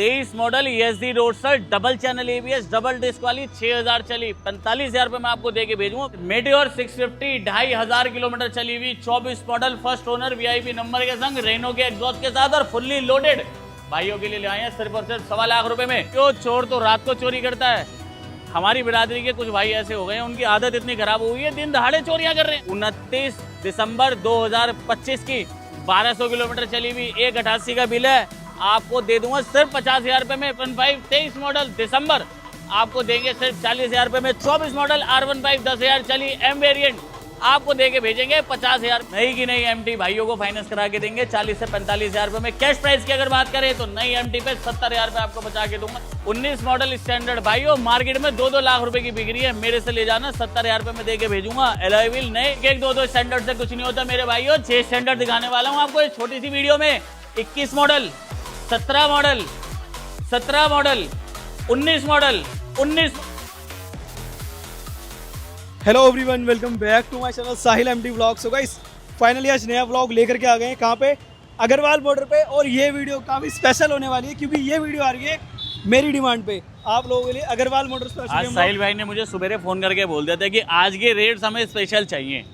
23 model ESD roadster double channel ABS double disc वाली 6000 चली, 45,000 रुपए में आपको देके भेजूंगा। मेटियोर 650 2,500 किलोमीटर चली हुई, 24 model first owner VIP number के संग रेनो के एग्जॉस्ट के साथ और फुल्ली लोडेड भाइयों के लिए ले आए हैं सिर्फ और सिर्फ 1.25 लाख रुपए में। क्यों चोर तो रात को चोरी करता है, हमारी बिरादरी के कुछ भाई ऐसे हो गए हैं, उनकी आदत इतनी खराब हो गई है, दिन दहाड़े चोरियां कर रहे हैं। 29 दिसंबर 2025 की 1200 किलोमीटर चली हुई 188 का बिल है, आपको दे दूंगा सिर्फ 50,000 रुपए में। 23 मॉडल दिसंबर आपको देंगे सिर्फ 40,000 रुपए में। 24 मॉडल R15 10,000 चली M वेरिएंट आपको देके भेजेंगे 50,000। नई की नई MT भाइयों को फाइनेंस करा के देंगे 40 से 45,000 रुपए में। कैश प्राइस की अगर बात करें तो नई MT पे 70,000 रुपए आपको बचा के दूंगा। 19 मॉडल स्टैंडर्ड भाइयों मार्केट में 2-2 लाख रुपए की बिक रही है, मेरे से ले जाना 70,000 रुपए में देके भेजूंगा। एलॉय व्हील नए, 1-2 स्टैंडर्ड से कुछ नहीं होता मेरे भाइयों, 6 स्टैंडर्ड दिखाने वाला हूँ आपको इस छोटी सी वीडियो में। 21 model 17 model 17 model 19 model 19। Hello everyone, welcome back to my channel Sahil MT vlogs. So guys finally आज नया व्लॉग लेकर के आ गए हैं कहाँ पे, अग्रवाल बॉर्डर पे। और ये वीडियो काफ़ी स्पेशल होने वाली है क्योंकि ये वीडियो आ रही है मेरी डिमांड पे आप लोगों के लिए। अग्रवाल मोटर्स पे आज साहिल भाई ने मुझे सुबह फोन करके बोल दिया था कि आज के रेट्स हमें स्पेशल चाहिए।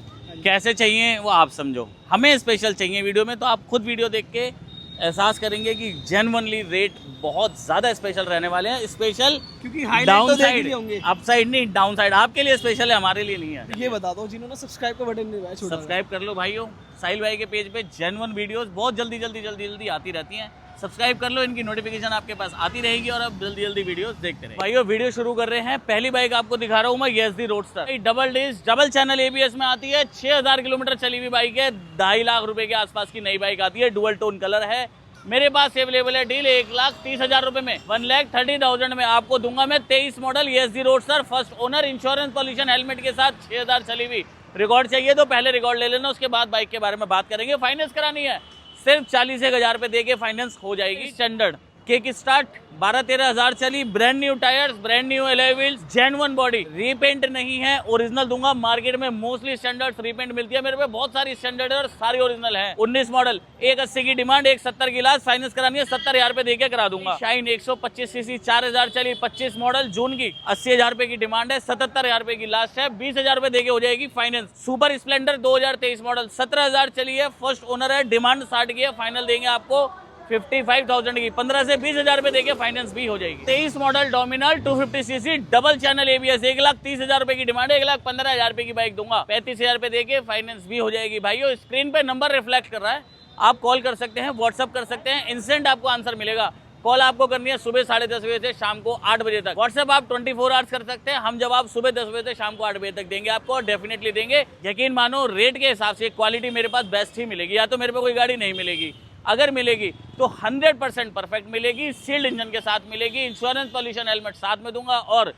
कैसे चाहिए वो आप समझो, हमें स्पेशल चाहिए वीडियो में, तो आप खुद वीडियो देख के एहसास करेंगे कि जेन्युइनली रेट बहुत ज्यादा स्पेशल रहने वाले हैं। स्पेशल क्योंकि हाईलाइट डाउन तो देख साइड लिए होंगे, अपसाइड नहीं डाउन साइड आपके लिए स्पेशल है, हमारे लिए नहीं है। ये बता दो जिन्होंने सब्सक्राइब का बटन नहीं दबाया, सब्सक्राइब कर लो भाइयों, साहिल भाई के पेज पे जेन्युइन वीडियोस बहुत जल्दी आती रहती हैं। सब्सक्राइब कर लो, इनकी नोटिफिकेशन आपके पास आती रहेगी और आप जल्दी वीडियोस देखते रहें। भाइयों वीडियो शुरू कर रहे हैं। पहली बाइक आपको दिखा रहा हूँ मैं ESD roadster, double disc double channel ABS में आती है। 6,000 किलोमीटर चली हुई बाइक है, 2.5 लाख रुपए के आसपास की नई बाइक आती है, डुअल टोन कलर है। मेरे पास अवेलेबल है डील 1,30,000 रुपए में, 1,30,000 में आपको दूंगा मैं। 23 model ESD roadster first owner, insurance pollution helmet के साथ, 6,000 चली हुई। रिकॉर्ड चाहिए तो पहले रिकॉर्ड ले लेना, उसके बाद बाइक के बारे में बात करेंगे। फाइनेंस करानी है सिर्फ 40,000 रुपए देके फाइनेंस हो जाएगी। स्टैंडर्ड किक स्टार्ट 12-13,000 चली, brand new tyres, brand new alloy wheels, genuine body, repaint नहीं है, ओरिजिनल दूंगा। मार्केट में मोस्टली स्टैंडर्ड रीपेंट मिलती है, मेरे पे बहुत सारी स्टैंडर्ड है और सारी ओरिजिनल है। 19 मॉडल 180 की डिमांड, 170 की लास्ट, फाइनेंस करानी है 70,000 रुपए देके करा दूंगा। शाइन 125 सीसी 4,000 चली, 25 मॉडल जून की, 80,000 रुपए की डिमांड है, 77,000 रुपए की लास्ट है, 20,000 रुपए देके हो जाएगी फाइनेंस। सुपर स्प्लेंडर 2023 मॉडल 17,000 चली है, फर्स्ट ओनर है, डिमांड 60 की है, फाइनल देंगे आपको 55,000 की, 15 से 20,000 रुपए देके फाइनेंस भी हो जाएगी। 23 model Dominar 250 CC double channel ABS, 1,30,000 रुपए की डिमांड है, 1,15,000 रुपए की बाइक दूंगा, 35,000 रुपए देके फाइनेंस भी हो जाएगी। भाइयों स्क्रीन पे नंबर रिफ्लेक्ट कर रहा है, आप कॉल कर सकते हैं, व्हाट्सअप कर सकते हैं, इंस्टेंट आपको आंसर मिलेगा। कॉल आपको करनी है सुबह 10:30 बजे से शाम को 8 बजे तक। व्हाट्सएप आप 24 आवर्स कर सकते हैं, हम जवाब सुबह 10 बजे से शाम को 8 बजे तक देंगे आपको, डेफिनेटली देंगे। यकीन मानो रेट के हिसाब से क्वालिटी मेरे पास बेस्ट ही मिलेगी, या तो मेरे पे कोई गाड़ी नहीं मिलेगी, अगर मिलेगी तो 100% परफेक्ट मिलेगी, सील्ड इंजन के साथ मिलेगी, इंश्योरेंस पॉल्यूशन हेलमेट साथ में दूंगा और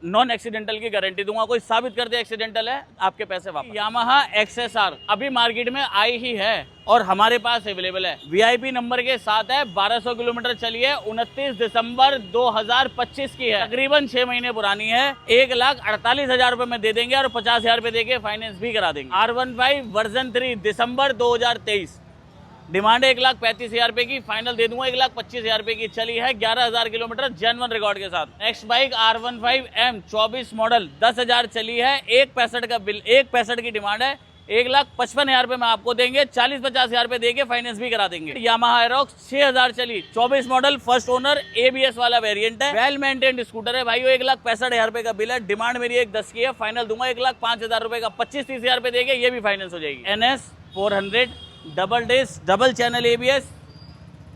नॉन एक्सीडेंटल की गारंटी दूंगा। कोई साबित कर दे एक्सीडेंटल है, आपके पैसे वापस। यामाहा XSR अभी मार्केट में आई ही है और हमारे पास अवेलेबल है, VIP नंबर के साथ है, 1200 किलोमीटर चली है, 29 दिसंबर 2025 की है, तकरीबन 6 महीने पुरानी है। 1,48,000 रुपए में दे देंगे और 50,000 रुपए देके फाइनेंस भी करा देंगे। R15 वर्जन 3 दिसंबर 2023, डिमांड है 1,35,000 रुपए की, फाइनल दे दूंगा 1,25,000 रुपए की, चली है 11,000 किलोमीटर जेन्युइन रिकॉर्ड के साथ। नेक्स्ट बाइक R15M 24 मॉडल 10,000 चली है, 1,65 का बिल, 1,65 की डिमांड है, 1,55,000 रुपए में आपको देंगे, 40-50,000 रुपए देके फाइनेंस भी करा देंगे। यामाहा एरोक्स 6,000 चली, 24 मॉडल फर्स्ट ओनर, ABS वाला वेरिएंट है, वेल मेंटेन्ड स्कूटर है भाइयों, 1,65,000 रुपए का बिल है, डिमांड मेरी 1,10 की है, फाइनल दूंगा 1,05,000 रुपए का, 25-30,000 रुपए देके ये भी फाइनेंस हो जाएगी। NS 400 double disc double channel ABS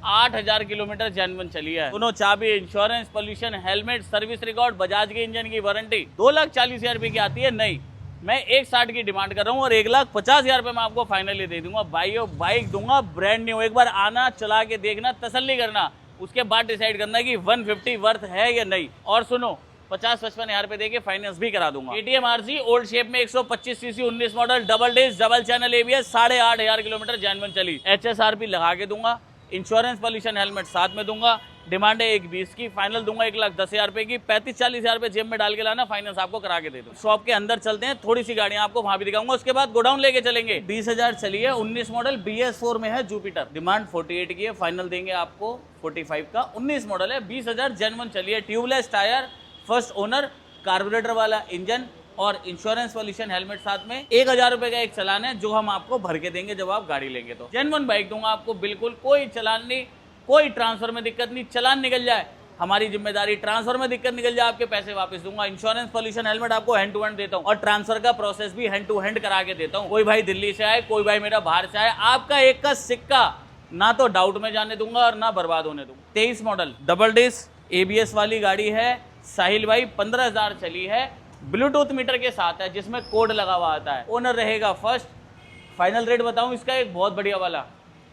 8,000 kilometre genuine चली है, दोनों चाबी, insurance pollution helmet, service record, Bajaj के इंजन की वारंटी, 2,40,000 रुपए की आती है नई। मैं 1,60 की डिमांड कर रहा हूँ और 1,50,000 रुपए में आपको फाइनली दे दूंगा। भाइयों बाइक दूंगा ब्रांड न्यू, एक बार आना, चला के देखना, तसल्ली करना, उसके बाद डिसाइड करना कि 150 वर्थ है या नहीं। और सुनो 50-55,000 रुपए देके फाइनेंस भी करा दूंगा। KTM RC ओल्ड शेप में 125 CC 19 model double disc double channel ABS 8,500 kilometre genuine चली, HSRP लगा के दूंगा, इंश्योरेंस पॉल्यूशन हेलमेट साथ में दूंगा। डिमांड है 1,20 की, फाइनल दूंगा 1,10,000 रुपए की। 35-40 रुपए जेब में डाल के लाना, फाइनेंस आपको करा के दे दूँ। शॉप के अंदर चलते हैं, थोड़ी सी गाड़ियां आपको वहां भी दिखाऊंगा, उसके बाद गोडाउन लेके चलेंगे। 20,000 चली है, 19 मॉडल BS4 में है जुपिटर। डिमांड 48 की है, फाइनल देंगे आपको 45 का। 19 मॉडल है, 20,000 जेन्युइन चली है। Tubeless tyre, first owner, carburettor वाला इंजन और इंश्योरेंस पॉल्यूशन हेलमेट साथ में। 1,000 रुपए का एक चालान है जो हम आपको भर के देंगे जब आप गाड़ी लेंगे। तो जेन्युइन बाइक दूंगा आपको, बिल्कुल कोई चालान नहीं, कोई ट्रांसफर में दिक्कत नहीं। चालान निकल जाए हमारी जिम्मेदारी, ट्रांसफर में दिक्कत निकल जाए आपके पैसे वापस दूंगा। इंश्योरेंस पॉल्यूशन हेलमेट आपको हैंड टू हैंड देता हूं और ट्रांसफर का प्रोसेस भी हैंड टू हैंड करा के देता हूं। कोई भाई दिल्ली से आए, कोई भाई मेरा बाहर से आए, आपका एक का सिक्का ना तो डाउट में जाने दूंगा और ना बर्बाद होने दूंगा। 23 मॉडल डबल डिस्क ABS वाली गाड़ी है साहिल भाई, 15,000 चली है, ब्लूटूथ मीटर के साथ है जिसमें कोड लगा हुआ आता है। ओनर रहेगा फर्स्ट। फाइनल रेट बताऊं इसका, एक बहुत बढ़िया वाला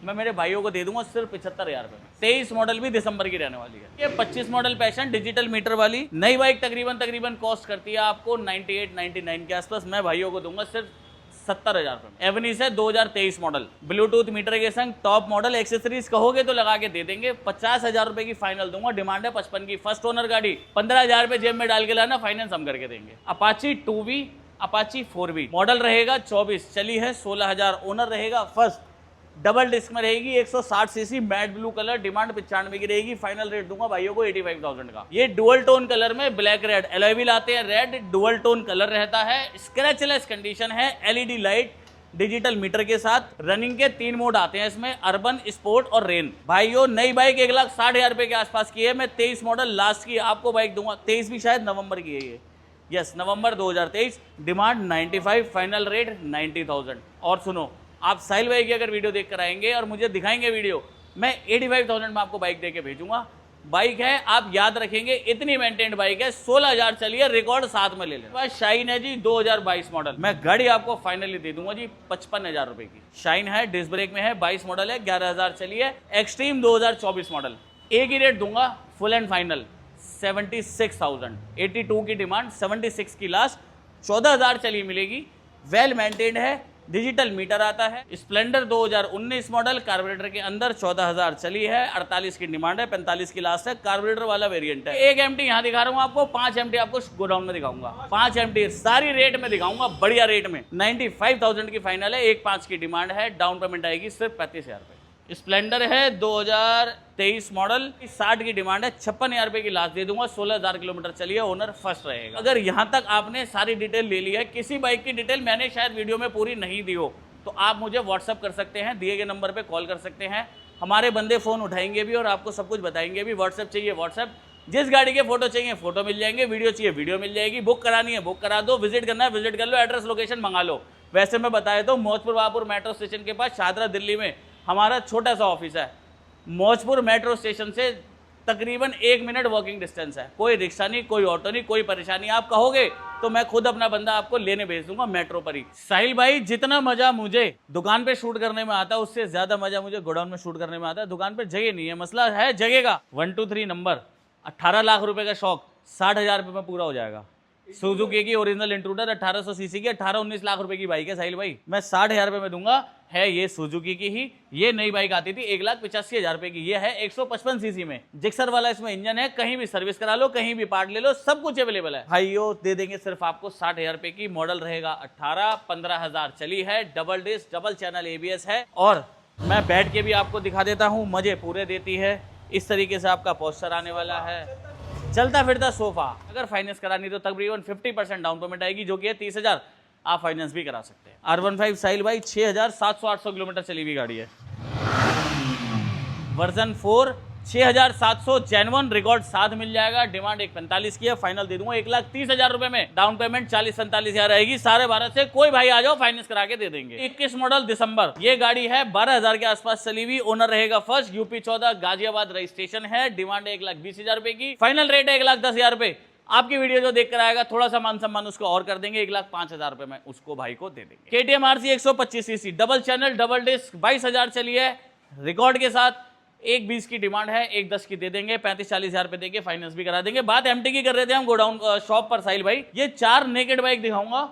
मैं मेरे भाइयों को दे दूंगा सिर्फ 75,000 रुपए में। 23 मॉडल भी दिसंबर की रहने वाली है। ये 25 मॉडल पैशन डिजिटल मीटर वाली नई बाइक तकरीबन कॉस्ट करती है आपको 98-99 के आसपास। मैं भाइयों को दूंगा सिर्फ 70,000 रुपए। एवनीस है 2023 मॉडल, ब्लूटूथ मीटर के संग टॉप मॉडल, एक्सेसरीज कहोगे तो लगा के दे देंगे। 50,000 रुपए की फाइनल दूंगा। डिमांड है 55 की, फर्स्ट ओनर गाड़ी। 15,000 रुपए जेब में डाल के लाना, फाइनेंस हम करके देंगे। Apache 2V, Apache 4V, model रहेगा 24, चली है 16,000, ओनर रहेगा फर्स्ट। डबल डिस्क में रहेगी, 160 CC, mat blue colour. Demand 95 की रहेगी, फाइनल रेट दूंगा भाइयों को 85,000 का। ये डुअल टोन कलर में ब्लैक रेड, एलॉय व्हील आते हैं रेड, डुअल टोन कलर रहता है, स्क्रैचलेस कंडीशन है, LED लाइट, डिजिटल मीटर के साथ। रनिंग के 3 मोड आते हैं इसमें, अर्बन, स्पोर्ट और रेन। भाइयों नई बाइक 1,60,000 रुपए के आसपास की है। मैं 23 मॉडल लास्ट की आपको बाइक दूंगा। 23 भी शायद नवंबर की है ये, यस नवंबर 2023। Demand 95, final rate 90,000। और सुनो, आप साहिल भाई की अगर वीडियो देख कर आएंगे और मुझे दिखाएंगे वीडियो, मैं 85,000 में आपको बाइक देके भेजूंगा। बाइक है, आप याद रखेंगे, इतनी मेंटेन्ड बाइक है, 16,000 चली है, रिकॉर्ड साथ में ले लें। बस शाइन है जी 2022 मॉडल, मैं गाड़ी आपको फाइनली दे दूंगा जी 55,000 रुपए की। शाइन है, डिस्क ब्रेक में है, 22 मॉडल है, 11,000 चली है। एक्सट्रीम 2024 मॉडल, एक ही रेट दूंगा फुल एंड फाइनल 76,000। 82 की डिमांड, 76 की लास्ट, 14,000 चली मिलेगी। वेल मेंटेन्ड है, डिजिटल मीटर आता है। स्प्लेंडर 2019 मॉडल, कार्बोरेटर के अंदर, 14,000 चली है, 48 की डिमांड है, 45 की लास्ट है। कार्बोरेटर वाला वेरिएंट है। एक एमटी यहाँ दिखा रहा हूँ आपको, 5 एमटी आपको गोडाउन में दिखाऊंगा। 5 एमटी सारी रेट में दिखाऊंगा, बढ़िया रेट में। 95,000 की फाइनल है, 1,5 की डिमांड है, डाउन पेमेंट आएगी सिर्फ 35,000 रुपए। स्प्लेंडर है 2023 मॉडल, 60 की डिमांड है, 56,000 रुपए की लास्ट दे दूंगा। 16,000 किलोमीटर चली है, ओनर फर्स्ट रहेगा। अगर यहाँ तक आपने सारी डिटेल ले ली है, किसी बाइक की डिटेल मैंने शायद वीडियो में पूरी नहीं दी हो, तो आप मुझे व्हाट्सअप कर सकते हैं, दिए गए नंबर पे कॉल कर सकते हैं। हमारे बंदे फ़ोन उठाएंगे भी और आपको सब कुछ बताएंगे भी। व्हाट्सअप चाहिए व्हाट्सअप, जिस गाड़ी के फोटो चाहिए फोटो मिल जाएंगे, वीडियो चाहिए वीडियो मिल जाएगी। बुक करानी है बुक करा दो, विजिट करना है विजिट कर लो, एड्रेस लोकेशन मंगा लो। वैसे मैं बताया तो मौजपुर वाहपुर मेट्रो स्टेशन के पास शाहदरा दिल्ली में हमारा छोटा सा ऑफिस है। मौजपुर मेट्रो स्टेशन से तकरीबन 1 मिनट वॉकिंग डिस्टेंस है। कोई रिक्शा नहीं, कोई ऑटो नहीं, कोई परेशानी। आप कहोगे तो मैं खुद अपना बंदा आपको लेने भेज दूंगा मेट्रो पर ही। साहिल भाई, जितना मजा मुझे दुकान पे शूट करने में आता है, उससे ज्यादा मजा मुझे गोडाउन में शूट करने में आता है। दुकान पे जगह नहीं है, मसला है जगह का। 1 2 3 नंबर, 18 लाख रुपए का शौक 60,000 रुपए में पूरा हो जाएगा। सुजुकी की ओरिजिनल इंट्रूडर 1800 सीसी की, 18-19 लाख रुपए की बाइक है साहिल भाई, मैं 60,000 रुपए में दूंगा। है ये सुजुकी की ही, ये नई बाइक आती थी 1,85,000 रुपए की, ये है 155 सीसी में, जिक्सर वाला इसमें इंजन है। कहीं भी सर्विस करा लो, कहीं भी पार्ट ले लो, सब कुछ अवेलेबल है। भाइयों दे देंगे सिर्फ आपको 60,000 रुपए की। मॉडल रहेगा 18, 15,000 चली है, double disc, double channel ABS है। और मैं बैठ के भी आपको दिखा देता हूँ, मजे पूरे देती है। इस तरीके से आपका पोस्टर आने वाला है, चलता फिरता सोफा। अगर फाइनेंस करानी तो तकरीबन 50% डाउन पेमेंट आएगी, जो कि है 30,000। आप फाइनेंस भी करा सकते हैं। R15 साहिल भाई 6,700-800 किलोमीटर चली हुई गाड़ी है। वर्जन 4, 6,700 जेन्युइन, रिकॉर्ड साथ मिल जाएगा। डिमांड 1,45 की है, फाइनल दे दूंगा 1,30,000 रुपए में। डाउन पेमेंट 40-45,000 रहेगी। सारे भारत से कोई भाई आ जाओ, फाइनेंस करा के दे देंगे। 21 मॉडल दिसंबर, ये गाड़ी है 12,000 के आसपास चली हुई। ओनर रहेगा फर्स्ट, UP 14 गाजियाबाद रजिस्ट्रेशन है। डिमांड है 1,20,000 रुपए की, फाइनल रेट है 1,10,000 रुपए। आपकी वीडियो जो देख कर आएगा, थोड़ा सा मान सम्मान उसको और कर देंगे, 1,05,000 रुपए में उसको भाई को दे देंगे। KTM RC 125 CC, double channel, double disc, 22,000 चली है, रिकॉर्ड के साथ। 1,20 की डिमांड है, 1,10 की दे देंगे, 35-40,000 रुपए देंगे, फाइनेंस भी करा देंगे। बात MT की कर रहे थे हम गोडाउन शॉप पर साहिल भाई। ये 4 नेकेड बाइक दिखाऊंगा,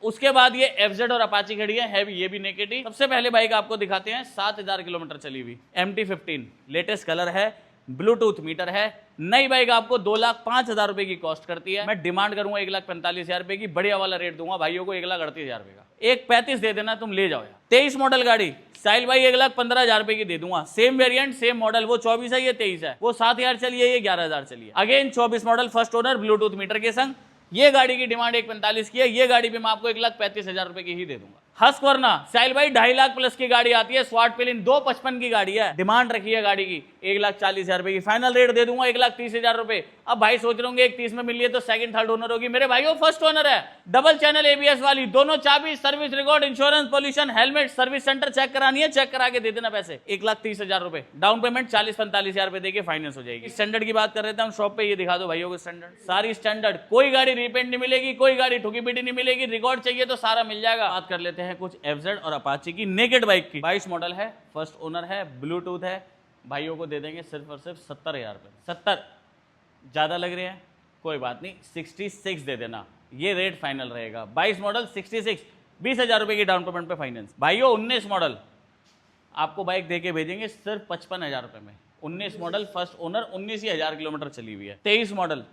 उसके बाद ये एफजेड और अपाची खड़ी है भी, ये भी नेकेड ही। सबसे पहले बाइक आपको दिखाते हैं 7000 किलोमीटर चली हुई MT-15, लेटेस्ट कलर है, ब्लूटूथ मीटर है। नई बाइक आपको 2,05,000 रुपए की कॉस्ट करती है। मैं डिमांड करूंगा 1,45,000 रुपए की, बढ़िया वाला रेट दूंगा भाइयों को 1,38,000 रुपए का। 1,35 दे देना, तुम ले जाओ यार। 23 मॉडल गाड़ी साहिल भाई 1,15,000 रुपए की दे दूंगा। सेम वेरिएंट सेम मॉडल, वो 24 है ये 23 है, वो 7,000 चलिए ये 11,000 चलिए। Again 24 model first owner bluetooth meter के संग। ये गाड़ी की डिमांड 1,45 की है, ये गाड़ी भी मैं आपको 1,35,000 रुपए की ही दे दूंगा। हस्कवर्ना साहिल भाई 2.5 लाख प्लस की गाड़ी आती है, स्वाट प्लेन 255 की गाड़ी है, डिमांड रखी है गाड़ी की 1,40,000 रुपए की, फाइनल रेट दे दूंगा 1,30,000 रुपए। अब भाई सोच रहे होंगे 1,30 में मिल रही है तो सेकंड थर्ड ओनर होगी, मेरे भाइयों फर्स्ट ओनर है, डबल चैनल ABS वाली, दोनों चाबी, service record, insurance, pollution, helmet, service centre check करानी है, चेक करा के दे देना पैसे। 1,30,000 रुपए डाउन पेमेंट, 40-45,000 रुपए देके फाइनेंस हो जाएगी। स्टैंडर्ड की बात कर रहे थे हम शॉप पे, ये दिखा दो भाइयों को स्टैंडर्ड, सारी स्टैंडर्ड, कोई गाड़ी रिपेंट नहीं मिलेगी, कोई गाड़ी ठुकी पीटी नहीं मिलेगी, रिकॉर्ड चाहिए तो सारा मिल जाएगा। बात कर लेते हैं कुछ एफजेड और अपाची की नेकेड बाइक की। 22 मॉडल है, फर्स्ट ओनर है, ब्लूटूथ है, भाइयों को दे देंगे सिर्फ और सिर्फ 70,000 रुपए। 70 ज़्यादा लग रहे हैं, कोई बात नहीं, 66 दे देना, ये रेट फाइनल रहेगा। 22 मॉडल 66, 20,000 रुपए की डाउन पेमेंट पे फाइनेंस। भाइयों 19 मॉडल आपको बाइक दे के भेजेंगे सिर्फ 55,000 रुपए में। 19 मॉडल फर्स्ट ओनर, 19,000 किलोमीटर चली हुई है। 23 मॉडल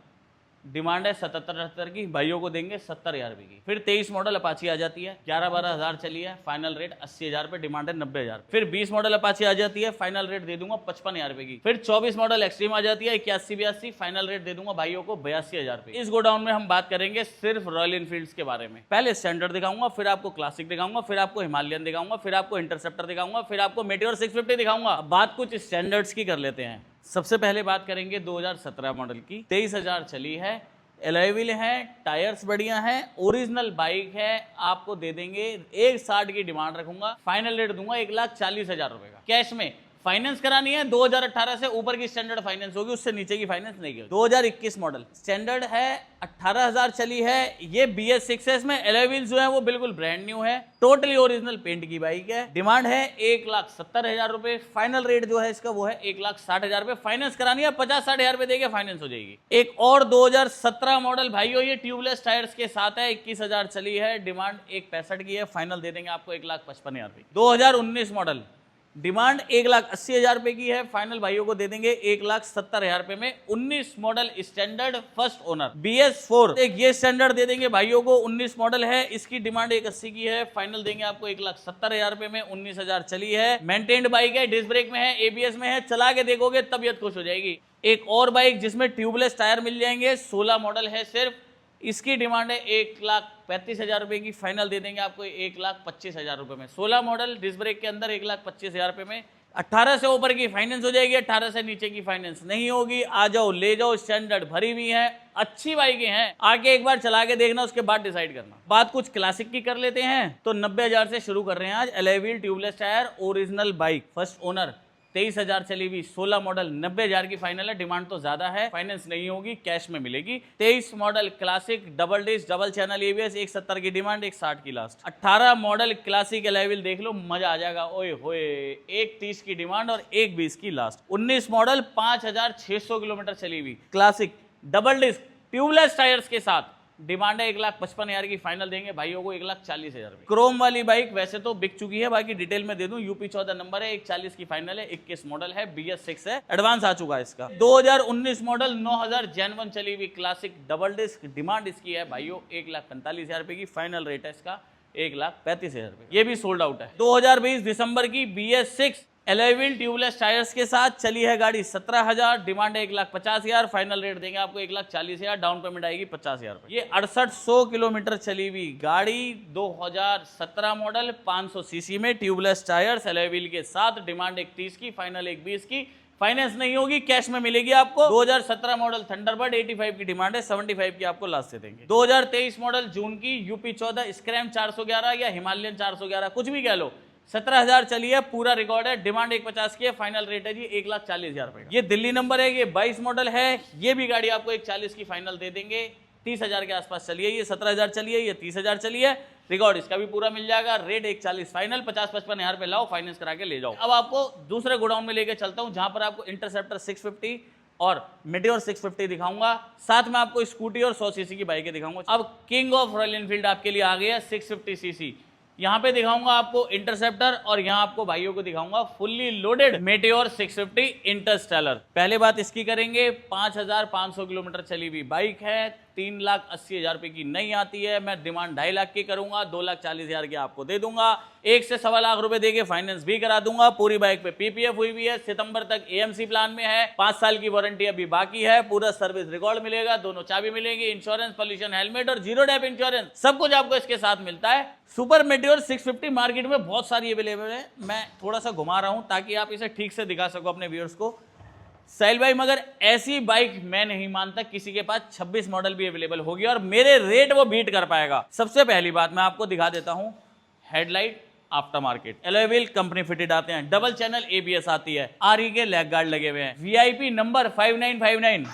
डिमांड है 77-78 की, भाइयों को देंगे 70,000 रुपए की। फिर 23 मॉडल अपाची आ जाती है, 11-12,000 चली है, फाइनल रेट 80,000 रुपए, डिमांड है 90,000। फिर 20 मॉडल अपाची आ जाती है, फाइनल रेट दे दूंगा 55,000 रुपए की। फिर 24 मॉडल एक्सट्रीम आ जाती है, 81-82, फाइनल रेट दे दूंगा भाइयों को 82,000 रुपए। इस गोडाउन में हम बात करेंगे सिर्फ रॉयल एनफील्ड के बारे में। पहले स्टैंडर्ड दिखाऊंगा, फिर आपको क्लासिक दिखाऊंगा, फिर आपको हिमालयन दिखाऊंगा, फिर आपको इंटरसेप्टर दिखाऊंगा, फिर आपको मेटियोर 650 दिखाऊंगा। बात कुछ स्टैंडर्ड्स की कर लेते हैं। सबसे पहले बात करेंगे 2017 मॉडल की, 23,000 चली है, एलॉय व्हील है, टायर्स बढ़िया हैं, ओरिजिनल बाइक है, आपको दे देंगे 1,60 की डिमांड रखूंगा, फाइनल रेट दूंगा 1,40,000 रुपए का कैश में। फाइनेंस करानी है 2018 से ऊपर की स्टैंडर्ड फाइनेंस होगी, उससे नीचे की फाइनेंस नहीं होगी। 2021 मॉडल स्टैंडर्ड है, 18,000 चली है, ये BS 6S में, एलॉय व्हील्स जो है वो बिल्कुल ब्रांड न्यू है, टोटली ओरिजिनल पेंट की बाइक है, डिमांड है 1,70,000 रुपए, फाइनल रेट जो है इसका वो है 1,60,000 रुपए। फाइनेंस करानी है 50-60,000 रुपए देके फाइनेंस हो जाएगी। एक और 2017 मॉडल भाइयों, ये ट्यूबलेस टायर्स के साथ है, 21,000 चली है, डिमांड 1,65 की है, फाइनल दे देंगे आपको 1,55,000 रुपए। 2019 मॉडल डिमांड 1,80,000 रुपए की है, फाइनल भाइयों को दे देंगे 1,70,000 रुपए में। 19 model standard first owner BS4, एक ये स्टैंडर्ड दे देंगे भाइयों को, 19 मॉडल है, इसकी डिमांड 1,80 की है, फाइनल देंगे आपको 1,70,000 रुपए में। 19,000 चली है, मेंटेन्ड बाइक है, डिस्क ब्रेक में है, ABS में है, चला के देखोगे तबियत खुश हो जाएगी। एक और बाइक जिसमें ट्यूबलेस टायर मिल जाएंगे, 16 मॉडल है सिर्फ, इसकी डिमांड है 1,35,000 रुपए की, फाइनल दे देंगे आपको 1,25,000 रुपए में। 16 मॉडल डिस्क ब्रेक के अंदर 1,25,000 रुपए में। 18 से ऊपर की फाइनेंस हो जाएगी, 18 से नीचे की फाइनेंस नहीं होगी। आ जाओ ले जाओ, स्टैंडर्ड भरी हुई है, अच्छी बाइकें हैं, आके एक बार चला के देखना, उसके बाद डिसाइड करना। बात कुछ क्लासिक की कर लेते हैं, तो 90,000 से शुरू कर रहे हैं आज। Alloy wheel tubeless tyre original bike first owner, 23,000 चली हुई, 16 मॉडल, 90,000 की फाइनल है, डिमांड तो ज्यादा है, फाइनेंस नहीं होगी, कैश में मिलेगी। 23 model classic double disc double channel ABS, 170 की डिमांड, 160 की last. 18 model classic alloy wheel देख लो, मजा आ जाएगा, ओए होए, 130 की डिमांड और 120 की लास्ट। 19 मॉडल 5,600 किलोमीटर चली हुई, classic double disc tubeless tyres के साथ, डिमांड है 1,55,000 की, फाइनल देंगे भाइयों को 1,40,000 रुपए। क्रोम वाली बाइक वैसे तो बिक चुकी है, बाकी डिटेल में दे दूं, UP 14 नंबर है, 1,40 की फाइनल है, 21 मॉडल है, BS 6 है, एडवांस आ चुका है इसका। 2019 मॉडल 9,000 जेन्युइन चली हुई क्लासिक डबल डिस्क, डिमांड इसकी है भाइयों 1,45,000 रुपए की, फाइनल रेट है इसका 1,35,000 रुपए, ये भी सोल्ड आउट है। 2020 दिसंबर की BS 6 alloy wheel tubeless tyres के साथ चली है गाड़ी, 17,000, डिमांड है 1,50,000, फाइनल रेट देंगे आपको 1,40,000, डाउन पेमेंट आएगी 50,000 रुपए। ये 6800 किलोमीटर चली हुई गाड़ी, 2017 मॉडल, 500 सीसी में, ट्यूबलेस टायर्स एलॉय व्हील के साथ, डिमांड 1,30 की, फाइनल 1,20 की, फाइनेंस नहीं होगी, कैश में मिलेगी आपको। 2017 मॉडल थंडरबर्ड, 85 की डिमांड है, 75 की आपको लास्ट से देंगे। 2023 मॉडल जून की, UP 14 स्क्रैम 411 या हिमालयन 411, कुछ भी कह लो, 17,000 चली है, पूरा रिकॉर्ड है, डिमांड 1,50 की है, फाइनल रेट है जी 1,40,000 रुपए। ये दिल्ली नंबर है, ये 22 मॉडल है, ये भी गाड़ी आपको 1,40 की फाइनल दे देंगे, 30,000 के आसपास चली है, ये 17,000 चली है, ये 30,000 चली है, रिकॉर्ड इसका भी पूरा मिल जाएगा, रेट 1,40 फाइनल, 50-55,000 रुपए लाओ, फाइनेंस करा के ले जाओ। अब आपको दूसरे गोडाउन में लेके चलता हूं, जहां पर आपको इंटरसेप्टर 650 और मेटियोर 650 दिखाऊंगा, साथ में आपको स्कूटी और 100 सीसी की बाइकें दिखाऊंगा। अब किंग ऑफ रॉयल एनफील्ड आपके लिए आ गया 650 सीसी। यहाँ पे दिखाऊंगा आपको इंटरसेप्टर और यहाँ आपको भाइयों को दिखाऊंगा फुल्ली लोडेड मेटियोर 650 इंटरस्टेलर। पहले बात इसकी करेंगे, 5500 किलोमीटर चली हुई बाइक है, 3,80,000 रुपए की नहीं आती है। मैं डिमांड 2.5 लाख की करूंगा, 2,40,000 की आपको दे दूंगा। 1 से 1.25 लाख रुपए देके फाइनेंस भी करा दूंगा। पूरी बाइक पे पीपीएफ हुई भी है, सितंबर तक एएमसी प्लान में है, 5 साल की वारंटी अभी बाकी है, पूरा सर्विस रिकॉर्ड मिलेगा, दोनों चाबी मिलेगी, इंश्योरेंस, पॉल्यूशन हेलमेट और 0 डेप इंश्योरेंस, सब कुछ आपको इसके साथ मिलता है। सुपर मेटियोर 650 मार्केट में बहुत सारी अवेलेबल है, मैं थोड़ा सा घुमा रहा हूं ताकि आप इसे ठीक से दिखा सको अपने व्यूअर्स को। साहिल भाई, मगर ऐसी बाइक मैं नहीं मानता किसी के पास 26 मॉडल भी अवेलेबल होगी और मेरे रेट वो बीट कर पाएगा। सबसे पहली बात मैं आपको दिखा देता हूं, headlight after market, alloy wheel company fitted आते हैं, डबल चैनल एबीएस आती है, आरई के लेग गार्ड लगे हुए हैं, वीआईपी नंबर 5959,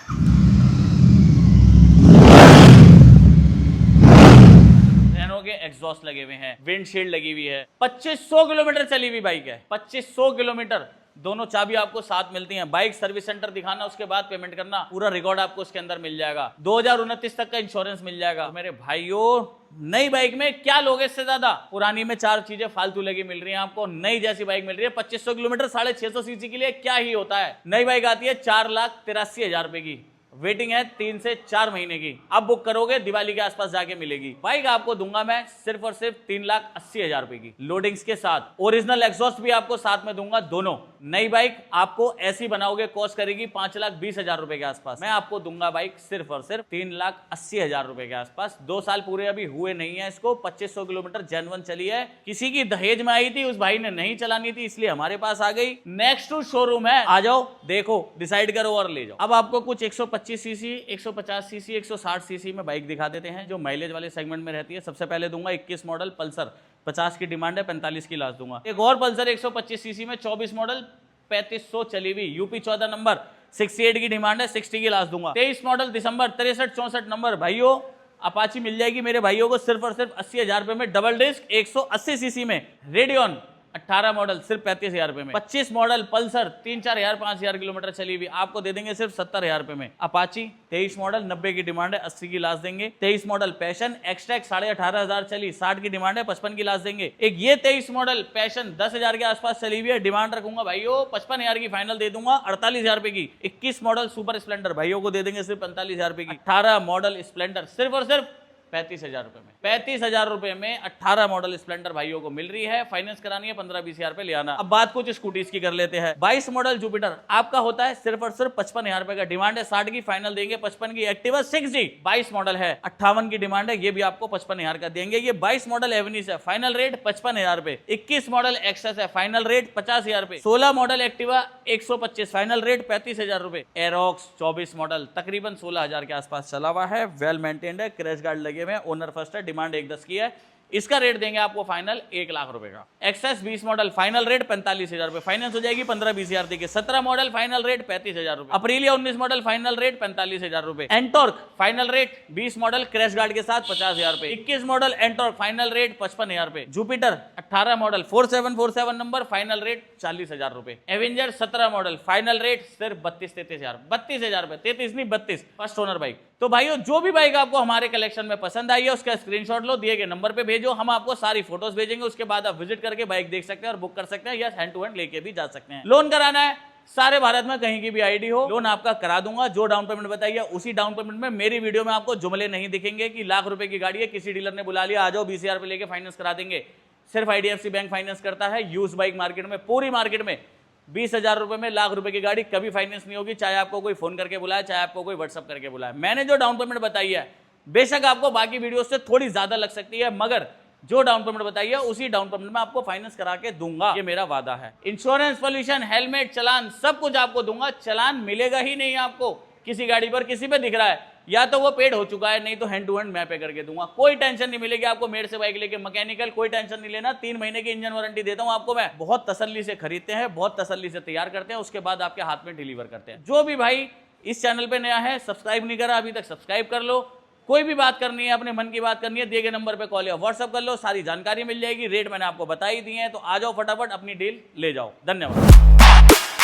रेनो के एग्जॉस्ट लगे हुए हैं, विंडशील्ड लगी हुई है, 2500 किलोमीटर चली हुई बाइक है, 2500 किलोमीटर। दोनों चाबी आपको साथ मिलती हैं। बाइक सर्विस सेंटर दिखाना, उसके बाद पेमेंट करना, पूरा रिकॉर्ड आपको उसके अंदर मिल जाएगा। 2029 तक का इंश्योरेंस मिल जाएगा। तो मेरे भाइयों, नई बाइक में क्या लोगे इससे ज्यादा? पुरानी में 4 चीजें फालतू लगी मिल रही हैं आपको, नई जैसी बाइक मिल रही है। 2500 किलोमीटर 650 सीसी के लिए क्या ही होता है। नई बाइक आती है 4,83,000 रुपए की, वेटिंग है 3 से 4 महीने की। अब बुक करोगे दिवाली के आसपास जाके मिलेगी। बाइक आपको दूंगा मैं सिर्फ और सिर्फ 3,80,000 रुपए की, लोडिंग्स के साथ। ओरिजिनल एग्जॉस्ट भी आपको साथ में दूंगा दोनों। नई बाइक आपको ऐसी बनाओगे कॉस्ट करेगी 5,20,000 रुपए के आसपास। मैं आपको दूंगा बाइक सिर्फ और सिर्फ 3,80,000 रुपए के आसपास। 2 साल पूरे अभी हुए नहीं है इसको, 2500 किलोमीटर जेन्युइन चली है। किसी की दहेज में आई थी, उस भाई ने नहीं चलानी थी, इसलिए हमारे पास आ गई। नेक्स्ट टू शोरूम है, आ जाओ, देखो, डिसाइड करो और ले जाओ। अब आपको कुछ 125 सीसी, 150 सीसी, 160 सीसी में बाइक दिखा देते हैं जो माइलेज वाले सेगमेंट में रहती है। सबसे पहले दूंगा 21 मॉडल पल्सर, 50 की डिमांड है, 45 की लास्ट दूंगा। एक और पल्सर 125 सीसी में 24 मॉडल, 3500 चली हुई, यूपी 14 नंबर, 68 की डिमांड है, 60 की लास्ट दूंगा। 23 मॉडल दिसंबर, 63-64 नंबर। भाइयों, अपाची मिल जाएगी मेरे भाइयों को सिर्फ और सिर्फ 80,000 रुपए में, डबल डिस्क 180 सीसी में। रेडियन 18 मॉडल सिर्फ 35,000 रुपए में। 25 मॉडल पल्सर 3-4,000 5,000 किलोमीटर चली हुई, आपको दे देंगे सिर्फ 70,000 रुपए में। अपाची 23 मॉडल 90 की डिमांड है, 80 की लास्ट देंगे। 23 मॉडल पैशन एक्सट्रैक 18,500 चली, 60 की डिमांड है, 55 की लास्ट देंगे। एक ये 23 मॉडल पैशन 10,000 के आसपास चली हुई है, डिमांड रखूंगा भाइयों 55,000 की फाइनल दे दूंगा, 48,000 रुपए की। 21 मॉडल सुपर स्प्लेंडर भाइयों को दे देंगे सिर्फ 45,000 रुपए की। 18 मॉडल स्प्लेंडर सिर्फ और सिर्फ 35,000 रुपए में। 35,000 रुपए में 18 मॉडल स्प्लेंडर भाइयों को मिल रही है। फाइनेंस करानी है 15-20,000 रुपए ले आना। अब बात कुछ स्कूटीज की कर लेते हैं। 22 मॉडल जुपिटर आपका होता है सिर्फ और सिर्फ 55,000 रुपए का, डिमांड है 60 की, फाइनल देंगे 55 की। एक्टिवा 6G 22 मॉडल है, 58 की डिमांड है, ये भी आपको 55,000 का देंगे। ये 22 मॉडल एवनीस है, फाइनल रेट 55,000 रुपए। 21 मॉडल एक्सेस है, फाइनल रेट 50,000 रुपए। 16 मॉडल एक्टिवा 125, फाइनल रेट 35,000 रुपए। एरोक्स 24 मॉडल तकरीबन 16,000 के आसपास चला हुआ है, वेल मेंटेन्ड है, क्रैश गार्ड लगे हुए हैं, ओनर फर्स्ट है, डिमांड 1,10 की है। इसका रेट देंगे आपको फाइनल 1 लाख रुपए का। एक्सेस 20 मॉडल फाइनल रेट 45,000 रुपए, फाइनेंस हो जाएगी 15-20,000 देके। 17 मॉडल फाइनल रेट 35,000 रुपए। अप्रिलिया 19 मॉडल फाइनल रेट 45,000 रुपए। Ntorq final rate 20 model crash guard के साथ 50,000 रुपए। 21 मॉडल एंटॉर्क फाइनल रेट 55,000 रुपए। Jupiter 18 model 4747 number, final rate 40,000 रुपए। एवेंजर 17 मॉडल फाइनल रेट सिर्फ 32,000 रुपए, 33 नहीं 32, फर्स्ट ओनर बाइक। तो भाइयों, जो भी बाइक आपको हमारे कलेक्शन में पसंद आई है उसका स्क्रीनशॉट लो, दिए गए नंबर पे भेजो, हम आपको सारी फोटोज भेजेंगे। उसके बाद आप विजिट करके बाइक देख सकते हैं और बुक कर सकते हैं, या हैंड टू हैंड लेके भी जा सकते हैं। लोन कराना है सारे भारत में कहीं की भी आईडी हो, लोन आपका करा दूंगा। जो डाउन पेमेंट बताइए उसी डाउन पेमेंट में। मेरी वीडियो में आपको जुमले नहीं दिखेंगे कि लाख रुपए की गाड़ी है, किसी डीलर ने बुला लिया, आ जाओ 20,000 रुपए लेके फाइनेंस करा देंगे। सिर्फ IDFC बैंक फाइनेंस करता है। यूज बाइक मार्केट में, पूरी मार्केट में 20,000 रुपए में लाख रुपए की गाड़ी कभी फाइनेंस नहीं होगी, चाहे आपको कोई फोन करके बुलाए, चाहे आपको कोई व्हाट्सअप करके बुलाए। मैंने जो डाउन पेमेंट बताई है बेशक आपको बाकी वीडियो से थोड़ी ज्यादा लग सकती है, मगर जो डाउन पेमेंट बताइए उसी डाउन पेमेंट में आपको फाइनेंस करा के दूंगा, ये मेरा वादा है। इंश्योरेंस, पॉल्यूशन, हेलमेट, चलान सब कुछ आपको दूंगा। चलान मिलेगा ही नहीं आपको किसी गाड़ी पर, किसी पे दिख रहा है या तो वो पेड हो चुका है, नहीं तो हैंड टू हैंड मैं पे करके दूंगा। कोई टेंशन नहीं मिलेगी आपको मेरे से बाइक लेके, मैकेनिकल कोई टेंशन नहीं लेना। 3 महीने की इंजन वारंटी देता हूं आपको मैं। बहुत तसल्ली से खरीदते हैं, बहुत तसल्ली से तैयार करते हैं, उसके बाद आपके हाथ में डिलीवर करते हैं। जो भी भाई इस चैनल पे नया है, सब्सक्राइब नहीं करा अभी तक, सब्सक्राइब कर लो। कोई भी बात करनी है, अपने मन की बात करनी है, दिए गए नंबर पे कॉल या व्हाट्सअप कर लो, सारी जानकारी मिल जाएगी। रेट मैंने आपको बता ही दी है, तो आ जाओ फटाफट अपनी डील ले जाओ। धन्यवाद।